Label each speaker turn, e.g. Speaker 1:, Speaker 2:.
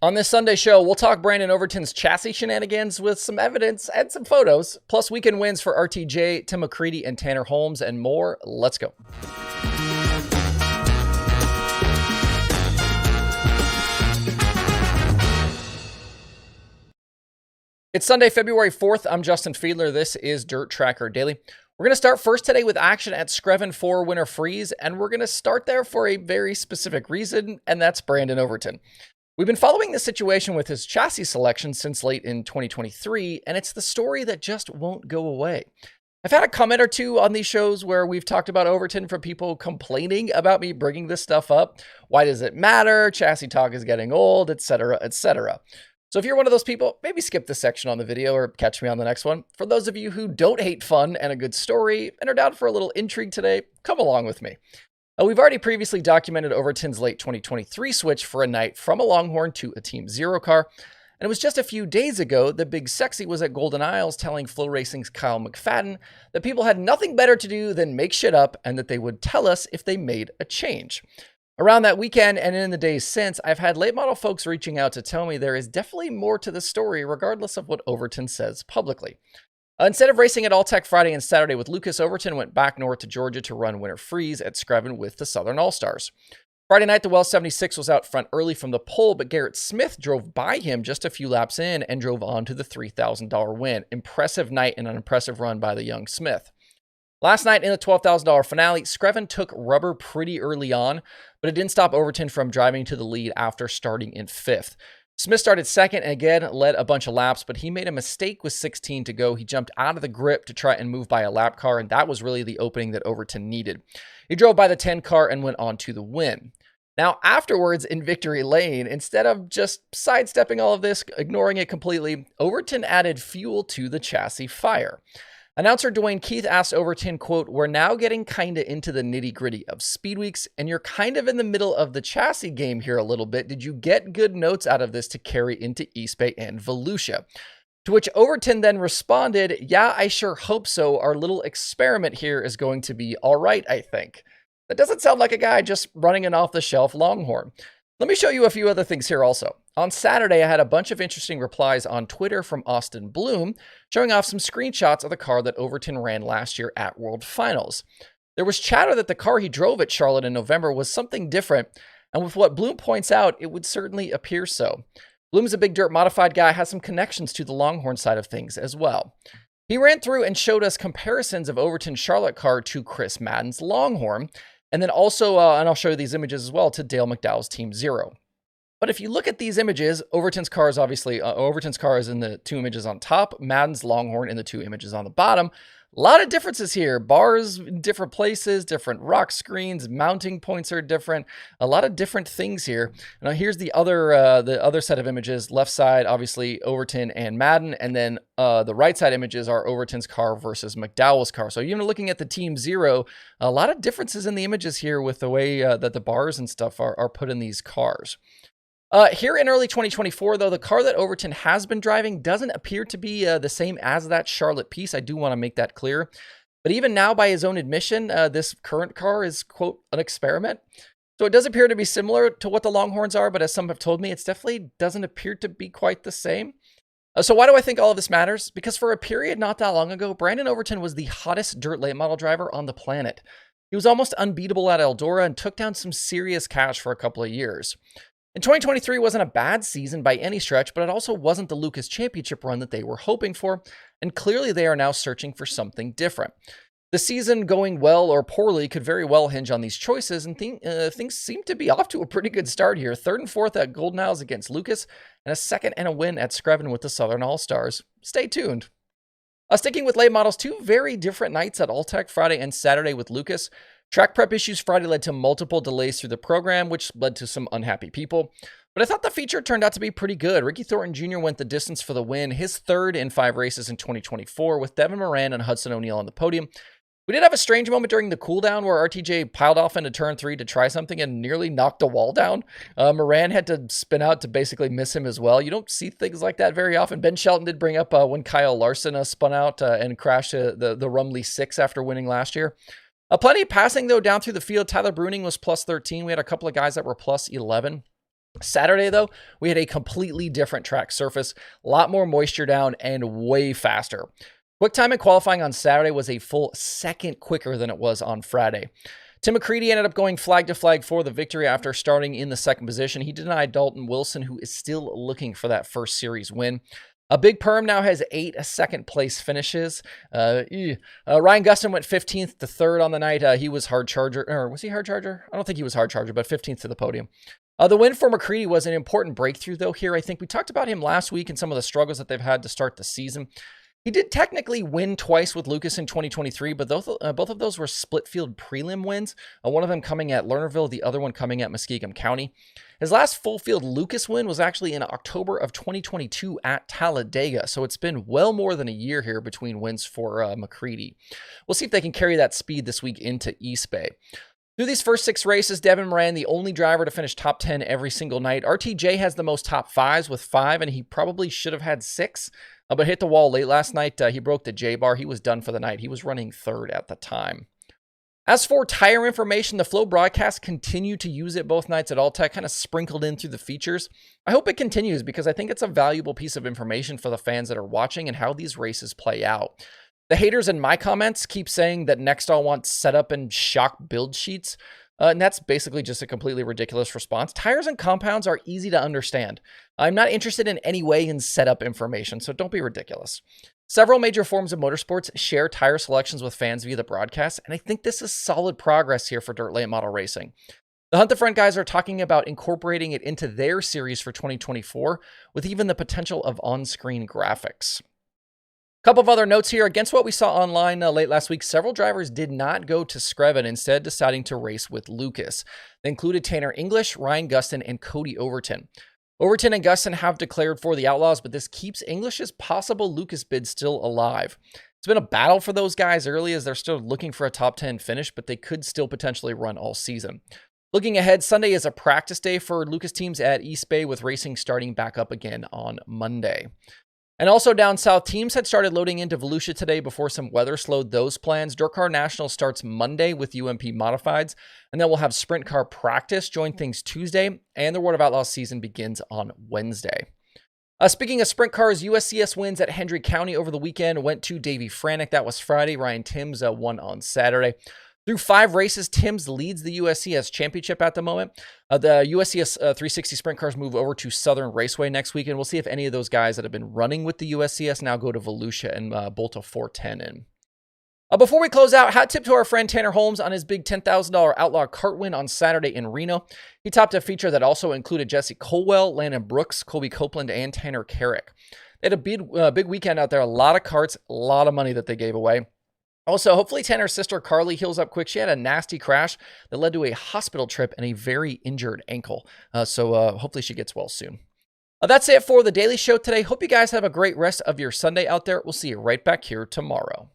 Speaker 1: On this Sunday show, we'll talk Brandon Overton's chassis shenanigans with some evidence and some photos, plus weekend wins for RTJ, Tim McCreadie and Tanner Holmes, and more. Let's go. It's Sunday, February 4th. I'm Justin Fiedler. This is Dirt Tracker Daily. We're going to start first today with action at Screven for Winter Freeze, and we're going to start there for a very specific reason, and that's Brandon Overton. We've been following the situation with his chassis selection since late in 2023, and it's the story that just won't go away. I've had a comment or two on these shows where we've talked about Overton from people complaining about me bringing this stuff up. Why does it matter? Chassis talk is getting old, etc., etc. So if you're one of those people, maybe skip this section on the video or catch me on the next one. For those of you who don't hate fun and a good story and are down for a little intrigue today, come along with me. We've already previously documented Overton's late 2023 switch for a night from a Longhorn to a Team Zero car. And it was just a few days ago that Big Sexy was at Golden Isles telling Flow Racing's Kyle McFadden that people had nothing better to do than make shit up and that they would tell us if they made a change. Around that weekend and in the days since, I've had late model folks reaching out to tell me there is definitely more to the story regardless of what Overton says publicly. Instead of racing at All Tech Friday and Saturday with Lucas, Overton went back north to Georgia to run Winter Freeze at Screven with the Southern All-Stars. Friday night, the Wells 76 was out front early from the pole, but Garrett Smith drove by him just a few laps in and drove on to the $3,000 win. Impressive night and an impressive run by the young Smith. Last night in the $12,000 finale, Screven took rubber pretty early on, but it didn't stop Overton from driving to the lead after starting in fifth. Smith started second and again led a bunch of laps, but he made a mistake with 16 to go. He jumped out of the grip to try and move by a lap car, and that was really the opening that Overton needed. He drove by the 10 car and went on to the win. Now, afterwards in victory lane, instead of just sidestepping all of this, ignoring it completely, Overton added fuel to the chassis fire. Announcer Dwayne Keith asked Overton, quote, "We're now getting kinda into the nitty-gritty of speed weeks, and you're kind of in the middle of the chassis game here a little bit. Did you get good notes out of this to carry into East Bay and Volusia?" To which Overton then responded, "Yeah, I sure hope so. Our little experiment here is going to be all right, I think." That doesn't sound like a guy just running an off-the-shelf Longhorn. Let me show you a few other things here also. On Saturday, I had a bunch of interesting replies on Twitter from Austin Bloom, showing off some screenshots of the car that Overton ran last year at World Finals. There was chatter that the car he drove at Charlotte in November was something different, and with what Bloom points out, it would certainly appear so. Bloom's a big dirt modified guy, has some connections to the Longhorn side of things as well. He ran through and showed us comparisons of Overton's Charlotte car to Chris Madden's Longhorn, and then also, and I'll show you these images as well, to Dale McDowell's Team Zero. But if you look at these images, Overton's car is obviously, Overton's car is in the two images on top, Madden's Longhorn in the two images on the bottom. A lot of differences here. Bars in different places, different rock screens, mounting points are different. A lot of different things here. Now here's the other set of images. Left side, obviously Overton and Madden, and then the right side images are Overton's car versus McDowell's car. So even looking at the Team Zero, a lot of differences in the images here with the way that the bars and stuff are put in these cars. Here in early 2024, though, the car that Overton has been driving doesn't appear to be the same as that Charlotte piece. I do want to make that clear. But even now, by his own admission, this current car is, quote, an experiment. So it does appear to be similar to what the Longhorns are, but as some have told me, it definitely doesn't appear to be quite the same. So why do I think all of this matters? Because for a period not that long ago, Brandon Overton was the hottest dirt late model driver on the planet. He was almost unbeatable at Eldora and took down some serious cash for a couple of years. And 2023 wasn't a bad season by any stretch, but it also wasn't the Lucas Championship run that they were hoping for, and clearly they are now searching for something different. The season going well or poorly could very well hinge on these choices, and things seem to be off to a pretty good start here. Third and fourth at Golden Isles against Lucas, and a second and a win at Screven with the Southern All-Stars. Stay tuned. Sticking with late models, two very different nights at All Tech Friday and Saturday with Lucas. Track prep issues Friday led to multiple delays through the program, which led to some unhappy people. But I thought the feature turned out to be pretty good. Ricky Thornton Jr. went the distance for the win, his third in 5 races in 2024, with Devin Moran and Hudson O'Neal on the podium. We did have a strange moment during the cooldown where RTJ piled off into turn 3 to try something and nearly knocked a wall down. Moran had to spin out to basically miss him as well. You don't see things like that very often. Ben Shelton did bring up when Kyle Larson spun out and crashed the Rumley 6 after winning last year. Plenty of passing, though, down through the field. Tyler Bruning was plus 13. We had a couple of guys that were plus 11. Saturday, though, we had a completely different track surface, a lot more moisture down, and way faster. Quick time in qualifying on Saturday was a full second quicker than it was on Friday. Tim McCreadie ended up going flag to flag for the victory after starting in the second position. He denied Dalton Wilson, who is still looking for that first series win. A Big Perm now has 8 second place finishes. Ryan Gustin went 15th to 3rd on the night. He was hard charger, or was he hard charger? I don't think he was hard charger, but 15th to the podium. The win for McCreadie was an important breakthrough, though, here. I think we talked about him last week and some of the struggles that they've had to start the season. He did technically win twice with Lucas in 2023, but both of those were split field prelim wins, one of them coming at Lernerville, the other one coming at Muskingum County. His last full field Lucas win was actually in October of 2022 at Talladega, so it's been well more than a year here between wins for McCreadie. We'll see if they can carry that speed this week into East Bay. Through these first 6 races, Devin Moran, the only driver to finish top 10 every single night. RTJ has the most top 5s with 5, and he probably should have had 6. But hit the wall late last night. He broke the J-bar. He was done for the night. He was running 3rd at the time. As for tire information, the Flow broadcast continued to use it both nights at Alltech, kind of sprinkled in through the features. I hope it continues because I think it's a valuable piece of information for the fans that are watching and how these races play out. The haters in my comments keep saying that Nextall wants setup and shock build sheets. And that's basically just a completely ridiculous response. Tires and compounds are easy to understand. I'm not interested in any way in setup information, so don't be ridiculous. Several major forms of motorsports share tire selections with fans via the broadcast, and I think this is solid progress here for dirt late model racing. The Hunt the Front guys are talking about incorporating it into their series for 2024, with even the potential of on-screen graphics. Couple of other notes here. Against what we saw online late last week, several drivers did not go to Screven, instead deciding to race with Lucas. They included Tanner English, Ryan Gustin, and Cody Overton. Overton and Gustin have declared for the Outlaws, but this keeps English's possible Lucas bid still alive. It's been a battle for those guys early as they're still looking for a top 10 finish, but they could still potentially run all season. Looking ahead, Sunday is a practice day for Lucas teams at East Bay, with racing starting back up again on Monday. And also down south, teams had started loading into Volusia today before some weather slowed those plans. DIRTRACKR National starts Monday with UMP Modifieds, and then we'll have sprint car practice join things Tuesday, and the World of Outlaws season begins on Wednesday. Speaking of sprint cars, USCS wins at Hendry County over the weekend went to Davey Franick. That was Friday. Ryan Timms won on Saturday. Through 5 races, Timms leads the USCS championship at the moment. The USCS 360 sprint cars move over to Southern Raceway next week, and we'll see if any of those guys that have been running with the USCS now go to Volusia and bolt a 410 in. Before we close out, hat tip to our friend Tanner Holmes on his big $10,000 Outlaw kart win on Saturday in Reno. He topped a feature that also included Jesse Colwell, Landon Brooks, Colby Copeland, and Tanner Carrick. They had a big weekend out there, a lot of karts, a lot of money that they gave away. Also, hopefully Tanner's sister Carly heals up quick. She had a nasty crash that led to a hospital trip and a very injured ankle. So hopefully she gets well soon. That's it for the Daily Show today. Hope you guys have a great rest of your Sunday out there. We'll see you right back here tomorrow.